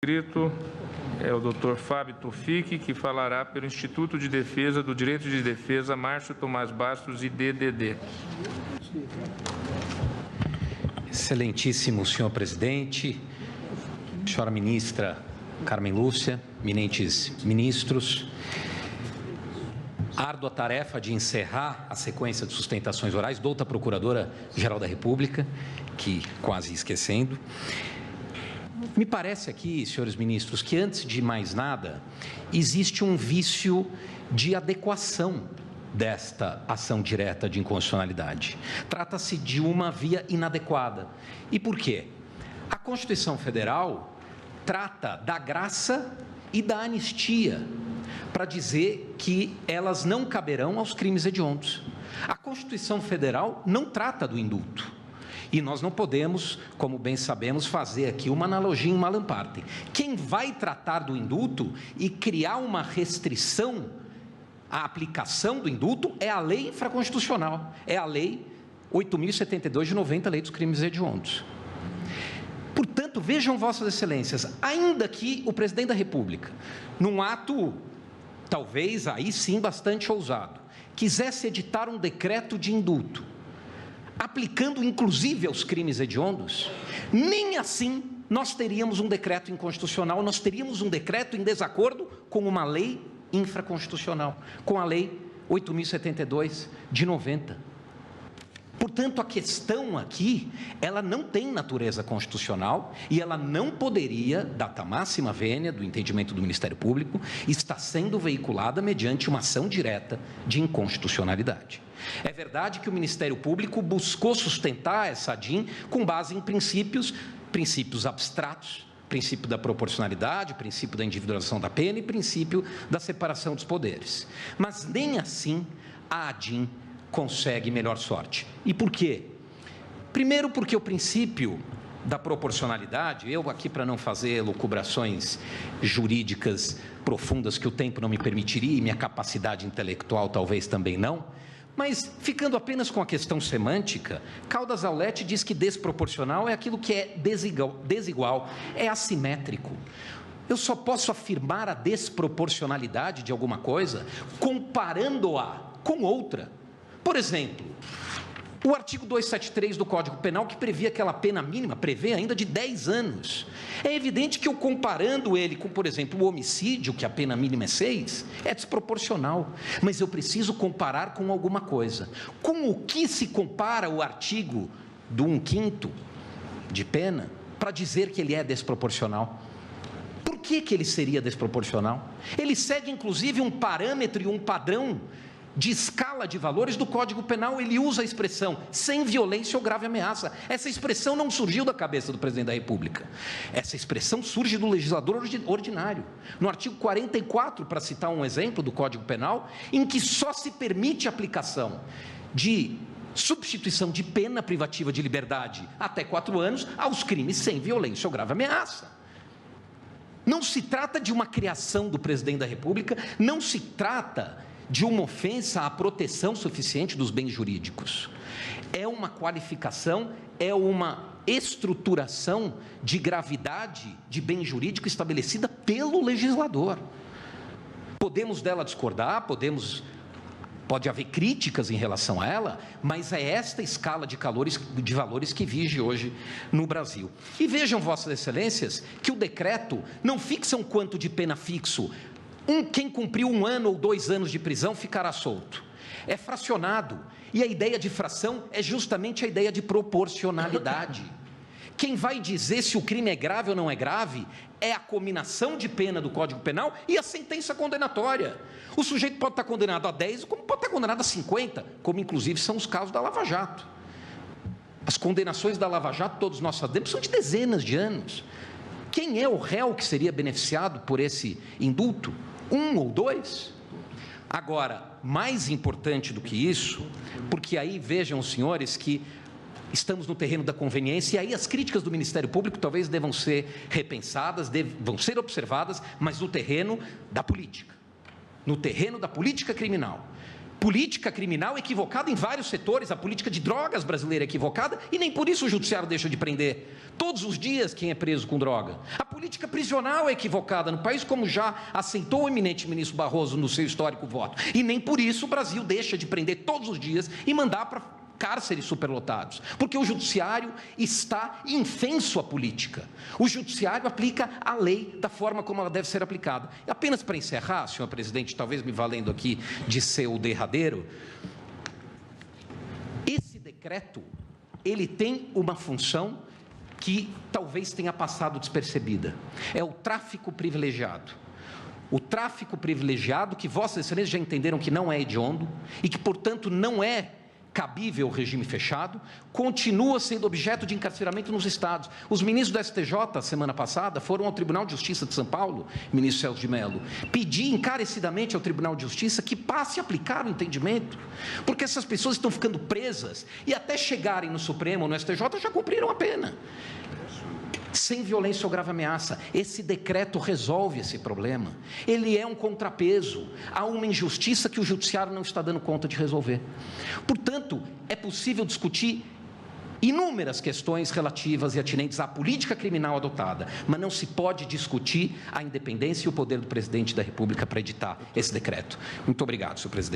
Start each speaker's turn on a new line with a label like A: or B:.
A: Inscrito é o Dr. Fábio Tuffique, que falará pelo Instituto de Defesa do Direito de Defesa Márcio Tomás Bastos e DDD.
B: Excelentíssimo senhor presidente, senhora ministra Carmen Lúcia, eminentes ministros, árdua tarefa de encerrar a sequência de sustentações orais, douta Procuradora-Geral da República, que quase esquecendo. Me parece aqui, senhores ministros, que antes de mais nada, existe um vício de adequação desta ação direta de inconstitucionalidade. Trata-se de uma via inadequada. E por quê? A Constituição Federal trata da graça e da anistia, para dizer que elas não caberão aos crimes hediondos. A Constituição Federal não trata do indulto. E nós não podemos, como bem sabemos, fazer aqui uma analogia em Malam Partem. Quem vai tratar do indulto e criar uma restrição à aplicação do indulto é a lei infraconstitucional, é a lei 8.072 de 90, lei dos crimes hediondos. Portanto, vejam vossas excelências, ainda que o presidente da República, num ato, talvez aí sim bastante ousado, quisesse editar um decreto de indulto, aplicando inclusive aos crimes hediondos, nem assim nós teríamos um decreto inconstitucional, nós teríamos um decreto em desacordo com uma lei infraconstitucional, com a lei 8.072 de 90. Portanto, a questão aqui, ela não tem natureza constitucional e ela não poderia, data máxima vênia do entendimento do Ministério Público, estar sendo veiculada mediante uma ação direta de inconstitucionalidade. É verdade que o Ministério Público buscou sustentar essa ADIM com base em princípios abstratos, princípio da proporcionalidade, princípio da individualização da pena e princípio da separação dos poderes. Mas nem assim a ADIM consegue melhor sorte. E por quê? Primeiro, porque o princípio da proporcionalidade, eu aqui para não fazer lucubrações jurídicas profundas que o tempo não me permitiria e minha capacidade intelectual talvez também não, mas ficando apenas com a questão semântica, Caldas Aulet diz que desproporcional é aquilo que é desigual, é assimétrico. Eu só posso afirmar a desproporcionalidade de alguma coisa comparando-a com outra. Por exemplo, o artigo 273 do Código Penal, que previa aquela pena mínima, prevê ainda de 10 anos. É evidente que eu comparando ele com, por exemplo, o homicídio, que a pena mínima é 6, é desproporcional. Mas eu preciso comparar com alguma coisa. Com o que se compara o artigo do 1/5 de pena para dizer que ele é desproporcional? Por que ele seria desproporcional? Ele segue, inclusive, um parâmetro e um padrão de escala de valores do Código Penal. Ele usa a expressão sem violência ou grave ameaça. Essa expressão não surgiu da cabeça do presidente da República. Essa expressão surge do legislador ordinário. No artigo 44, para citar um exemplo do Código Penal, em que só se permite a aplicação de substituição de pena privativa de liberdade até 4 anos aos crimes sem violência ou grave ameaça. Não se trata de uma criação do presidente da República, não se trata de uma ofensa à proteção suficiente dos bens jurídicos. É uma qualificação, é uma estruturação de gravidade de bem jurídico estabelecida pelo legislador. Podemos dela discordar, pode haver críticas em relação a ela, mas é esta escala de valores que vige hoje no Brasil. E vejam, vossas excelências, que o decreto não fixa um quanto de pena fixo. Quem cumpriu 1 ano ou 2 anos de prisão ficará solto. É fracionado. E a ideia de fração é justamente a ideia de proporcionalidade. Quem vai dizer se o crime é grave ou não é grave é a cominação de pena do Código Penal e a sentença condenatória. O sujeito pode estar condenado a 10, como pode estar condenado a 50, como inclusive são os casos da Lava Jato. As condenações da Lava Jato, todos nós sabemos, são de dezenas de anos. Quem é o réu que seria beneficiado por esse indulto? 1 ou 2? Agora, mais importante do que isso, porque aí vejam os senhores que estamos no terreno da conveniência, e aí as críticas do Ministério Público talvez devam ser repensadas, vão ser observadas, mas no terreno da política, no terreno da política criminal. política criminal equivocada em vários setores, a política de drogas brasileira é equivocada e nem por isso o judiciário deixa de prender todos os dias quem é preso com droga. A política prisional é equivocada no país, como já assentou o eminente ministro Barroso no seu histórico voto, e nem por isso o Brasil deixa de prender todos os dias e mandar para cárceres superlotados, porque o judiciário está infenso à política. O judiciário aplica a lei da forma como ela deve ser aplicada. E apenas para encerrar, senhor presidente, talvez me valendo aqui de ser o derradeiro, esse decreto, ele tem uma função que talvez tenha passado despercebida. É o tráfico privilegiado. O tráfico privilegiado que vossas excelências já entenderam que não é hediondo e que, portanto, não é cabível ao regime fechado, continua sendo objeto de encarceramento nos estados. Os ministros do STJ, semana passada, foram ao Tribunal de Justiça de São Paulo, ministro Celso de Mello, pedir encarecidamente ao Tribunal de Justiça que passe a aplicar o entendimento, porque essas pessoas estão ficando presas e até chegarem no Supremo ou no STJ já cumpriram a pena. Sem violência ou grave ameaça. Esse decreto resolve esse problema. Ele é um contrapeso a uma injustiça que o judiciário não está dando conta de resolver. Portanto, é possível discutir inúmeras questões relativas e atinentes à política criminal adotada, mas não se pode discutir a independência e o poder do presidente da República para editar esse decreto. Muito obrigado, senhor presidente.